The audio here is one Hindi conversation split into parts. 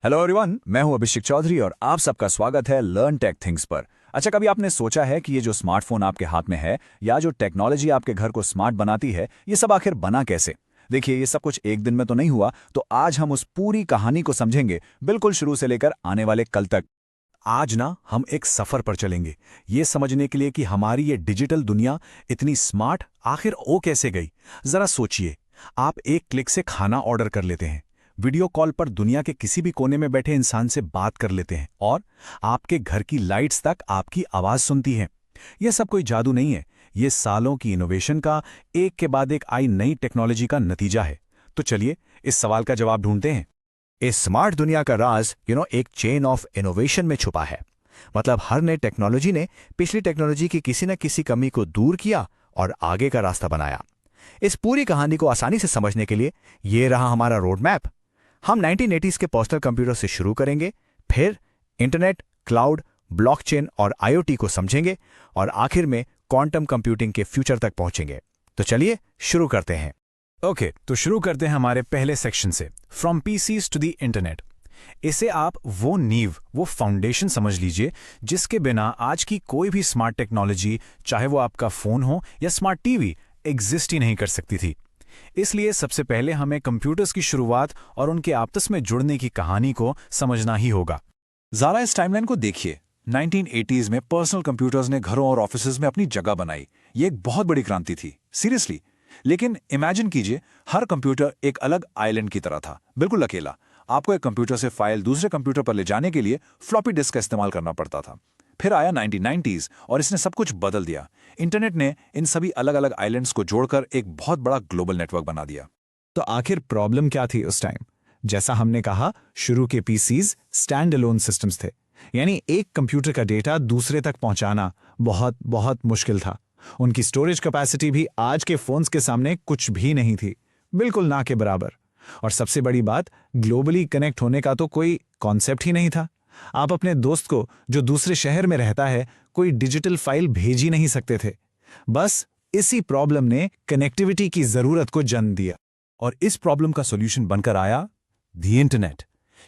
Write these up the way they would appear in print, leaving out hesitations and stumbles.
हेलो एवरीवन, मैं हूं अभिषेक चौधरी और आप सबका स्वागत है लर्न टेक थिंग्स पर। अच्छा, कभी आपने सोचा है कि ये जो स्मार्टफोन आपके हाथ में है या जो टेक्नोलॉजी आपके घर को स्मार्ट बनाती है, ये सब आखिर बना कैसे? देखिए, ये सब कुछ एक दिन में तो नहीं हुआ, तो आज हम उस पूरी कहानी को समझेंगे, बिल्कुल शुरू से लेकर आने वाले कल तक। आज ना हम एक सफर पर चलेंगे ये समझने के लिए कि हमारी ये डिजिटल दुनिया इतनी स्मार्ट आखिर हो कैसे गई। जरा सोचिए, आप एक क्लिक से खाना ऑर्डर कर लेते हैं, वीडियो कॉल पर दुनिया के किसी भी कोने में बैठे इंसान से बात कर लेते हैं और आपके घर की लाइट्स तक आपकी आवाज सुनती हैं। यह सब कोई जादू नहीं है, ये सालों की इनोवेशन का एक के बाद एक आई नई टेक्नोलॉजी का नतीजा है। तो चलिए इस सवाल का जवाब ढूंढते हैं। इस स्मार्ट दुनिया का राज एक चेन ऑफ इनोवेशन में छुपा है। मतलब हर नई टेक्नोलॉजी ने पिछली टेक्नोलॉजी की किसी न किसी कमी को दूर किया और आगे का रास्ता बनाया। इस पूरी कहानी को आसानी से समझने के लिए ये रहा हमारा रोड मैप। हम 1980s के पर्सनल कंप्यूटर से शुरू करेंगे, फिर इंटरनेट, क्लाउड, ब्लॉकचेन और आईओटी को समझेंगे और आखिर में क्वांटम कंप्यूटिंग के फ्यूचर तक पहुंचेंगे। तो चलिए शुरू करते हैं। ओके, तो शुरू करते हैं हमारे पहले सेक्शन से, from PCs to the internet. इसे आप वो नींव, वो फाउंडेशन समझ लीजिए जिसके बिना आज की कोई भी स्मार्ट टेक्नोलॉजी, चाहे वो आपका फोन हो या स्मार्ट टीवी, एग्जिस्ट ही नहीं कर सकती थी। इसलिए सबसे पहले हमें कंप्यूटर्स की शुरुआत और उनके आपस में जुड़ने की कहानी को समझना ही होगा। जरा इस टाइमलाइन को देखिए। 1980s में पर्सनल कंप्यूटर्स ने घरों और ऑफिसेज में अपनी जगह बनाई। ये एक बहुत बड़ी क्रांति थी, सीरियसली। लेकिन इमेजिन कीजिए, हर कंप्यूटर एक अलग आइलैंड की तरह था, बिल्कुल अकेला। आपको एक कंप्यूटर से फाइल दूसरे कंप्यूटर पर ले जाने के लिए फ्लॉपी डिस्क का इस्तेमाल करना पड़ता था। फिर आया 1990s और इसने सब कुछ बदल दिया। इंटरनेट ने इन सभी अलग अलग आइलैंड्स को जोड़कर एक बहुत बड़ा ग्लोबल नेटवर्क बना दिया। तो आखिर प्रॉब्लम क्या थी उस टाइम? जैसा हमने कहा, शुरू के पीसीज स्टैंड अलोन सिस्टम्स थे, यानी एक कंप्यूटर का डेटा दूसरे तक पहुंचाना बहुत बहुत मुश्किल था। उनकी स्टोरेज कैपेसिटी भी आज के फोन्स के सामने कुछ भी नहीं थी, बिल्कुल ना के बराबर। और सबसे बड़ी बात, ग्लोबली कनेक्ट होने का तो कोई कॉन्सेप्ट ही नहीं था। आप अपने दोस्त को जो दूसरे शहर में रहता है कोई डिजिटल फाइल भेज ही नहीं सकते थे। बस इसी प्रॉब्लम ने कनेक्टिविटी की जरूरत को जन्म दिया और इस प्रॉब्लम का सॉल्यूशन बनकर आया दी इंटरनेट।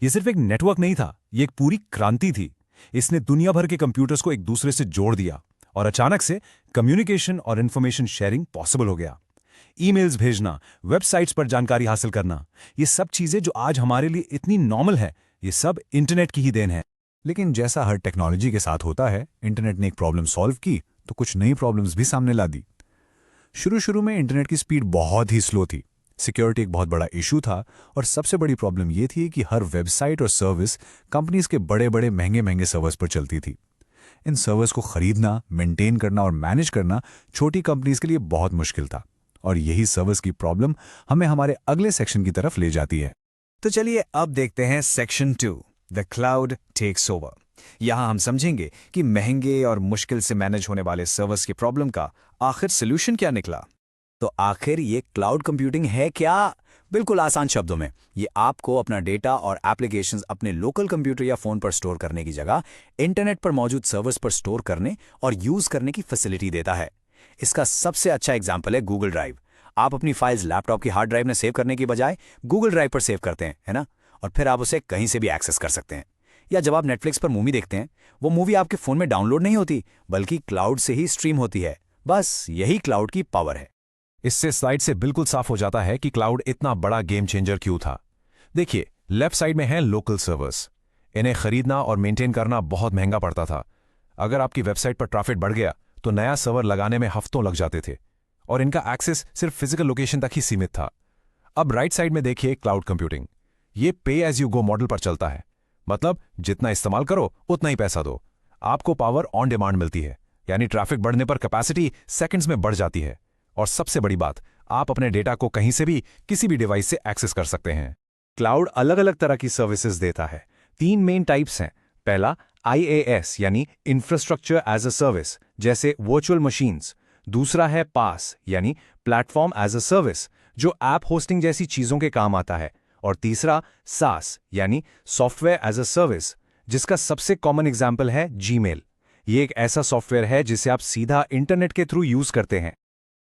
ये सिर्फ एक नेटवर्क नहीं था, ये एक पूरी क्रांति थी। इसने दुनिया भर के कंप्यूटर्स को एक दूसरे से जोड़ दिया और अचानक से कम्युनिकेशन और इंफॉर्मेशन शेयरिंग पॉसिबल हो गया। ईमेल्स भेजना, वेबसाइट्स पर जानकारी हासिल करना, ये सब चीजें जो आज हमारे लिए इतनी नॉर्मल है, ये सब इंटरनेट की ही देन है। लेकिन जैसा हर टेक्नोलॉजी के साथ होता है, इंटरनेट ने एक प्रॉब्लम सॉल्व की तो कुछ नई प्रॉब्लम्स भी सामने ला दी। शुरू में इंटरनेट की स्पीड बहुत ही स्लो थी, सिक्योरिटी एक बहुत बड़ा इशू था और सबसे बड़ी प्रॉब्लम यह थी कि हर वेबसाइट और सर्विस कंपनीज के बड़े बड़े महंगे महंगे सर्वर्स पर चलती थी। इन सर्वर्स को खरीदना, मेंटेन करना और मैनेज करना छोटी कंपनीज के लिए बहुत मुश्किल था। और यही सर्वर्स की प्रॉब्लम हमें हमारे अगले सेक्शन की तरफ ले जाती है। तो चलिए अब देखते हैं section 2, the cloud takes over. यहां हम समझेंगे कि महंगे और मुश्किल से मैनेज होने वाले सर्वर्स की प्रॉब्लम का आखिर सोल्यूशन क्या निकला। तो आखिर ये क्लाउड कंप्यूटिंग है क्या? बिल्कुल आसान शब्दों में, ये आपको अपना डेटा और एप्लीकेशंस अपने लोकल कंप्यूटर या फोन पर स्टोर करने की जगह इंटरनेट पर मौजूद सर्वर्स पर स्टोर करने और यूज करने की फैसिलिटी देता है। इसका सबसे अच्छा एग्जाम्पल है गूगल ड्राइव। आप अपनी फाइल्स लैपटॉप की हार्ड ड्राइव में सेव करने की बजाय गूगल ड्राइव पर सेव करते हैं, है ना? और फिर आप उसे कहीं से भी एक्सेस कर सकते हैं। या जब आप नेटफ्लिक्स पर मूवी देखते हैं, वो मूवी आपके फोन में डाउनलोड नहीं होती, बल्कि क्लाउड से ही स्ट्रीम होती है। बस यही क्लाउड की पावर है। इससे स्लाइड से बिल्कुल साफ हो जाता है कि क्लाउड इतना बड़ा गेम चेंजर क्यों था। देखिए, लेफ्ट साइड में है लोकल सर्वर्स। इन्हें खरीदना और मेंटेन करना बहुत महंगा पड़ता था। अगर आपकी वेबसाइट पर ट्रैफिक बढ़ गया तो नया सर्वर लगाने में हफ्तों लग जाते थे और इनका एक्सेस सिर्फ फिजिकल लोकेशन तक ही सीमित था। अब राइट साइड में देखिए क्लाउड कंप्यूटिंग। ये पे एज यू गो मॉडल पर चलता है, मतलब जितना इस्तेमाल करो उतना ही पैसा दो। आपको पावर ऑन डिमांड मिलती है, यानी ट्रैफिक बढ़ने पर कैपेसिटी सेकंड्स में बढ़ जाती है। और सबसे बड़ी बात, आप अपने डेटा को कहीं से भी किसी भी डिवाइस से एक्सेस कर सकते हैं। क्लाउड अलग अलग तरह की सर्विसेज देता है। 3 मेन टाइप्स हैं। पहला IaaS यानी इंफ्रास्ट्रक्चर एज अ सर्विस, जैसे वर्चुअल मशीन्स। दूसरा है PaaS यानी प्लेटफॉर्म एज अ सर्विस, जो ऐप होस्टिंग जैसी चीजों के काम आता है। और तीसरा SaaS यानी सॉफ्टवेयर एज अ सर्विस, जिसका सबसे कॉमन एग्जाम्पल है जीमेल। ये एक ऐसा सॉफ्टवेयर है जिसे आप सीधा इंटरनेट के थ्रू यूज करते हैं।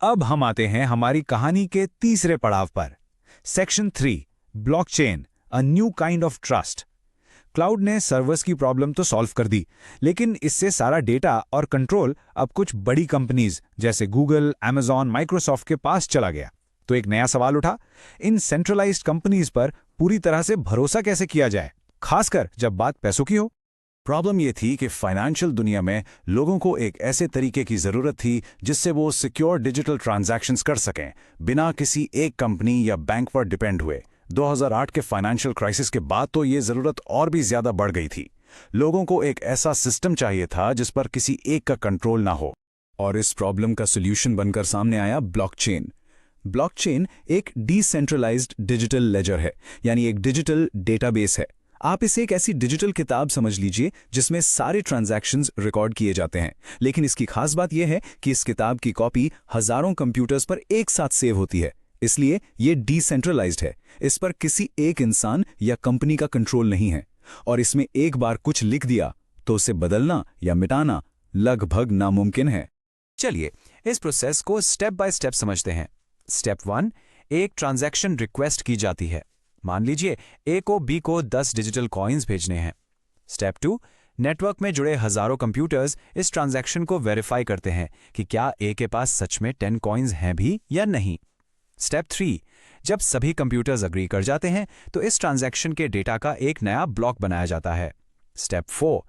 अब हम आते हैं हमारी कहानी के तीसरे पड़ाव पर, section 3, blockchain, a new kind of trust. Cloud ने सर्वर्स की प्रॉब्लम तो सॉल्व कर दी, लेकिन इससे सारा डेटा और कंट्रोल अब कुछ बड़ी कंपनीज जैसे गूगल, Amazon, माइक्रोसॉफ्ट के पास चला गया। तो एक नया सवाल उठा, इन सेंट्रलाइज्ड कंपनीज पर पूरी तरह से भरोसा कैसे किया जाए, खासकर जब बात पैसों की हो। प्रॉब्लम ये थी कि फाइनेंशियल दुनिया में लोगों को एक ऐसे तरीके की जरूरत थी जिससे वो सिक्योर डिजिटल ट्रांजैक्शंस कर सकें बिना किसी एक कंपनी या बैंक पर डिपेंड हुए। 2008 के फाइनेंशियल क्राइसिस के बाद तो ये जरूरत और भी ज्यादा बढ़ गई थी। लोगों को एक ऐसा सिस्टम चाहिए था जिस पर किसी एक का कंट्रोल ना हो, और इस प्रॉब्लम का सोल्यूशन बनकर सामने आया ब्लॉकचेन। ब्लॉकचेन एक डिसेंट्रलाइज्ड डिजिटल लेजर है, यानी एक डिजिटल डेटाबेस है। आप इसे एक ऐसी डिजिटल किताब समझ लीजिए जिसमें सारे ट्रांजैक्शंस रिकॉर्ड किए जाते हैं, लेकिन इसकी खास बात यह है कि इस किताब की कॉपी हजारों कंप्यूटर्स पर एक साथ सेव होती है, इसलिए ये डिसेंट्रलाइज्ड है। इस पर किसी एक इंसान या कंपनी का कंट्रोल नहीं है, और इसमें एक बार कुछ लिख दिया तो उसे बदलना या मिटाना लगभग नामुमकिन है। चलिए इस प्रोसेस को स्टेप बाय स्टेप समझते हैं। स्टेप 1, एक ट्रांजैक्शन रिक्वेस्ट की जाती है। मान लीजिए ए को बी को 10 डिजिटल कॉइन्स भेजने हैं। स्टेप 2, नेटवर्क में जुड़े हजारों कंप्यूटर्स इस ट्रांजैक्शन को वेरीफाई करते हैं कि क्या ए के पास सच में 10 कॉइन्स हैं भी या नहीं। स्टेप 3, जब सभी कंप्यूटर्स अग्री कर जाते हैं तो इस ट्रांजैक्शन के डेटा का एक नया ब्लॉक बनाया जाता है। स्टेप 4,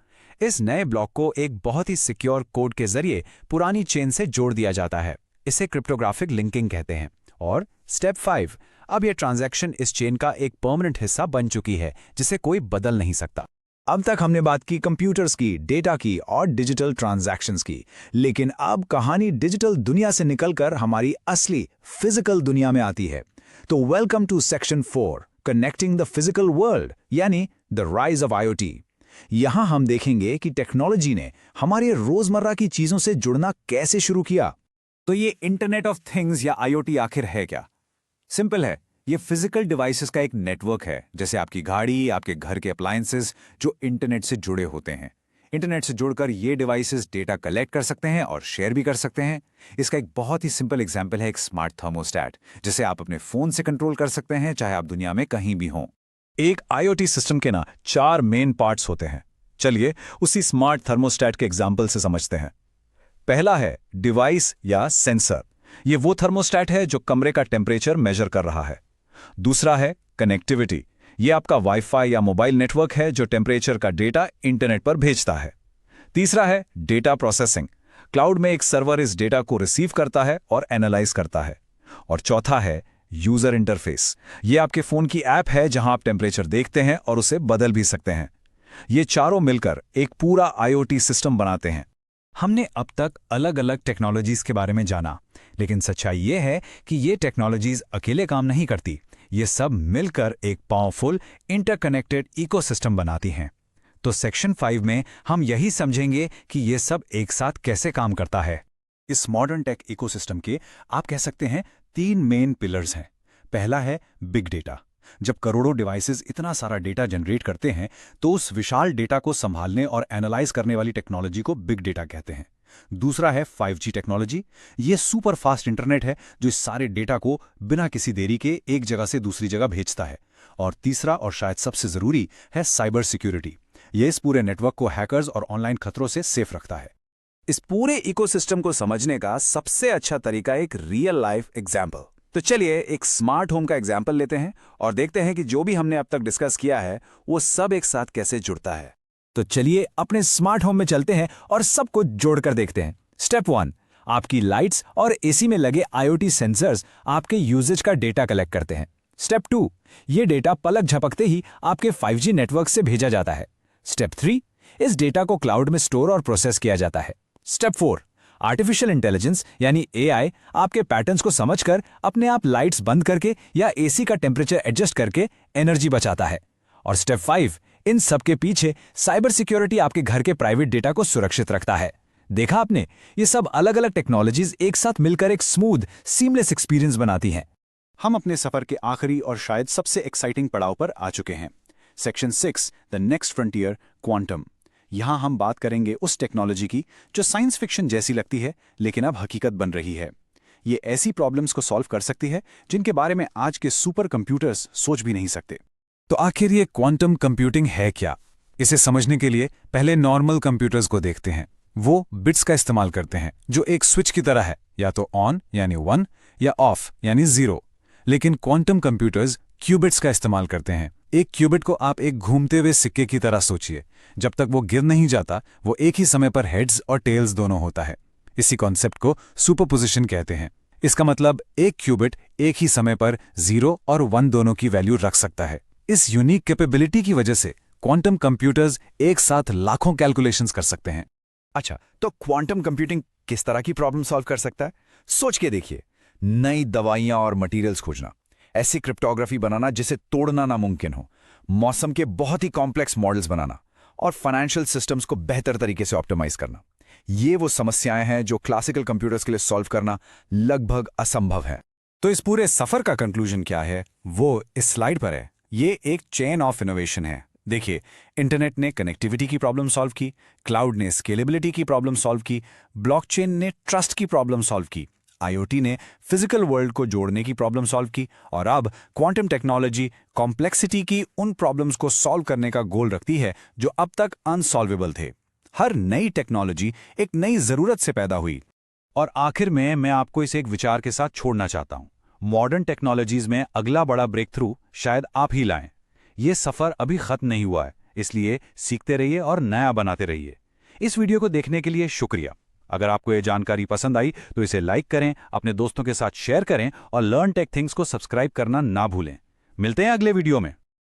इस नए ब्लॉक को एक बहुत ही सिक्योर कोड के जरिए पुरानी चेन से जोड़ दिया जाता है। इसे क्रिप्टोग्राफिक लिंकिंग कहते हैं। और स्टेप 5, अब यह ट्रांजैक्शन इस चेन का एक परमानेंट हिस्सा बन चुकी है जिसे कोई बदल नहीं सकता। अब तक हमने बात की कंप्यूटर्स की, डेटा की और डिजिटल ट्रांजैक्शंस की, लेकिन अब कहानी डिजिटल दुनिया से निकलकर हमारी असली फिजिकल दुनिया में आती है। तो welcome to section 4, connecting the physical world, यानी द राइज ऑफ IoT। यहां हम देखेंगे कि टेक्नोलॉजी ने हमारे रोजमर्रा की चीजों से जुड़ना कैसे शुरू किया। तो ये इंटरनेट ऑफ थिंग्स या IoT आखिर है क्या? सिंपल है, ये फिजिकल डिवाइसेस का एक नेटवर्क है, जैसे आपकी गाड़ी, आपके घर के अप्लायंसेस जो इंटरनेट से जुड़े होते हैं। इंटरनेट से जुड़कर ये डिवाइसेस डेटा कलेक्ट कर सकते हैं और शेयर भी कर सकते हैं। इसका एक बहुत ही सिंपल एग्जांपल है एक स्मार्ट थर्मोस्टैट, जिसे आप अपने फोन से कंट्रोल कर सकते हैं, चाहे आप दुनिया में कहीं भी हों। एक IoT सिस्टम के 4 मेन पार्ट्स होते हैं। चलिए उसी स्मार्ट थर्मोस्टैट के एग्जाम्पल से समझते हैं। पहला है डिवाइस या सेंसर। ये वो थर्मोस्टैट है जो कमरे का टेम्परेचर मेजर कर रहा है। दूसरा है कनेक्टिविटी। ये आपका वाईफाई या मोबाइल नेटवर्क है जो टेम्परेचर का डेटा इंटरनेट पर भेजता है। तीसरा है डेटा प्रोसेसिंग। क्लाउड में एक सर्वर इस डेटा को रिसीव करता है और एनालाइज करता है। और चौथा है यूजर इंटरफेस। ये आपके फोन की ऐप है जहां आप टेम्परेचर देखते हैं और उसे बदल भी सकते हैं। ये चारों मिलकर एक पूरा IoT सिस्टम बनाते हैं। हमने अब तक अलग अलग टेक्नोलॉजीज के बारे में जाना, लेकिन सच्चाई ये है कि ये टेक्नोलॉजीज अकेले काम नहीं करती। ये सब मिलकर एक पावरफुल इंटरकनेक्टेड इकोसिस्टम बनाती हैं। तो सेक्शन 5 में हम यही समझेंगे कि ये सब एक साथ कैसे काम करता है। इस मॉडर्न टेक इकोसिस्टम के आप कह सकते हैं 3 मेन पिलर्स हैं। पहला है बिग डेटा। जब करोड़ों डिवाइसेस इतना सारा डेटा जनरेट करते हैं तो उस विशाल डेटा को संभालने और एनालाइज करने वाली टेक्नोलॉजी को बिग डेटा कहते हैं। दूसरा है 5G टेक्नोलॉजी। ये सुपर फास्ट इंटरनेट है जो इस सारे डेटा को बिना किसी देरी के एक जगह से दूसरी जगह भेजता है। और तीसरा और शायद सबसे जरूरी है साइबर सिक्योरिटी। ये इस पूरे नेटवर्क को हैकर्स और ऑनलाइन खतरों से सेफ रखता है। इस पूरे इकोसिस्टम को समझने का सबसे अच्छा तरीका एक रियल लाइफ एग्जाम्पल। तो चलिए एक स्मार्ट होम का एग्जाम्पल लेते हैं और देखते हैं कि जो भी हमने अब तक डिस्कस किया है वो सब एक साथ कैसे जुड़ता है। तो चलिए अपने स्मार्ट होम में चलते हैं और सबको जोड़कर देखते हैं। स्टेप 1, आपकी लाइट्स और AC में लगे IoT सेंसर्स आपके यूजेज का डेटा कलेक्ट करते हैं। स्टेप 2, ये डेटा पलक झपकते ही आपके 5G नेटवर्क से भेजा जाता है। स्टेप 3, इस डेटा को क्लाउड में स्टोर और प्रोसेस किया जाता है। स्टेप 4, आर्टिफिशियल इंटेलिजेंस यानी AI आपके पैटर्न्स को समझकर अपने आप लाइट्स बंद करके या AC का टेम्परेचर एडजस्ट करके एनर्जी बचाता है। और स्टेप 5, इन सब के पीछे साइबर सिक्योरिटी आपके घर के प्राइवेट डेटा को सुरक्षित रखता है। देखा आपने, ये सब अलग अलग टेक्नोलॉजीज एक साथ मिलकर एक स्मूथ सीमलेस एक्सपीरियंस बनाती हैं। हम अपने सफर के आखिरी और शायद सबसे एक्साइटिंग पड़ाव पर आ चुके हैं। Section 6, the next frontier, quantum. यहां हम बात करेंगे उस टेक्नोलॉजी की जो साइंस फिक्शन जैसी लगती है लेकिन अब हकीकत बन रही है। ये ऐसी प्रॉब्लम्स को सॉल्व कर सकती है जिनके बारे में आज के सुपर कंप्यूटर्स सोच भी नहीं सकते। तो आखिर ये क्वांटम कंप्यूटिंग है क्या? इसे समझने के लिए पहले नॉर्मल कंप्यूटर्स को देखते हैं। वो बिट्स का इस्तेमाल करते हैं जो एक स्विच की तरह है, या तो ऑन यानी 1 या ऑफ यानी 0। लेकिन क्वांटम कंप्यूटर्स क्यूबिट्स का इस्तेमाल करते हैं। एक क्यूबिट को आप एक घूमते हुए सिक्के की तरह सोचिए। जब तक वो गिर नहीं जाता, वो एक ही समय पर हेड्स और टेल्स दोनों होता है। इसी कॉन्सेप्ट को सुपरपोजिशन कहते हैं। इसका मतलब एक क्यूबिट एक ही समय पर 0 और 1 दोनों की वैल्यू रख सकता है। इस यूनिक कैपेबिलिटी की वजह से क्वांटम कंप्यूटर्स एक साथ लाखों कैलकुलेशंस कर सकते हैं। अच्छा, तो क्वांटम कंप्यूटिंग किस तरह की प्रॉब्लम सॉल्व कर सकता है? सोच के देखिए। नई दवाइयां और मटेरियल्स खोजना, ऐसी क्रिप्टोग्राफी बनाना जिसे तोड़ना नामुमकिन हो, मौसम के बहुत ही कॉम्प्लेक्स मॉडल्स बनाना और फाइनेंशियल सिस्टम्स को बेहतर तरीके से ऑप्टिमाइज करना। ये वो समस्याएं हैं जो क्लासिकल कंप्यूटर्स के लिए सॉल्व करना लगभग असंभव है। तो इस पूरे सफर का कंक्लूजन क्या है, वो इस स्लाइड पर है। ये एक चेन ऑफ इनोवेशन है। देखिए, इंटरनेट ने कनेक्टिविटी की प्रॉब्लम सॉल्व की, क्लाउड ने स्केलेबिलिटी की प्रॉब्लम सॉल्व की, ब्लॉकचेन ने ट्रस्ट की प्रॉब्लम सॉल्व की, आईओटी ने फिजिकल वर्ल्ड को जोड़ने की प्रॉब्लम सॉल्व की, और अब क्वांटम टेक्नोलॉजी कॉम्प्लेक्सिटी की उन प्रॉब्लम्स को सॉल्व करने का गोल रखती है जो अब तक अनसॉल्वेबल थे। हर नई टेक्नोलॉजी एक नई जरूरत से पैदा हुई। और आखिर में मैं आपको इस एक विचार के साथ छोड़ना चाहता हूं। मॉडर्न टेक्नोलॉजीज में अगला बड़ा ब्रेक थ्रू शायद आप ही लाएं। ये सफर अभी खत्म नहीं हुआ है, इसलिए सीखते रहिए और नया बनाते रहिए। इस वीडियो को देखने के लिए शुक्रिया। अगर आपको ये जानकारी पसंद आई तो इसे लाइक करें, अपने दोस्तों के साथ शेयर करें और लर्न टेक थिंग्स को सब्सक्राइब करना ना भूलें। मिलते हैं अगले वीडियो में।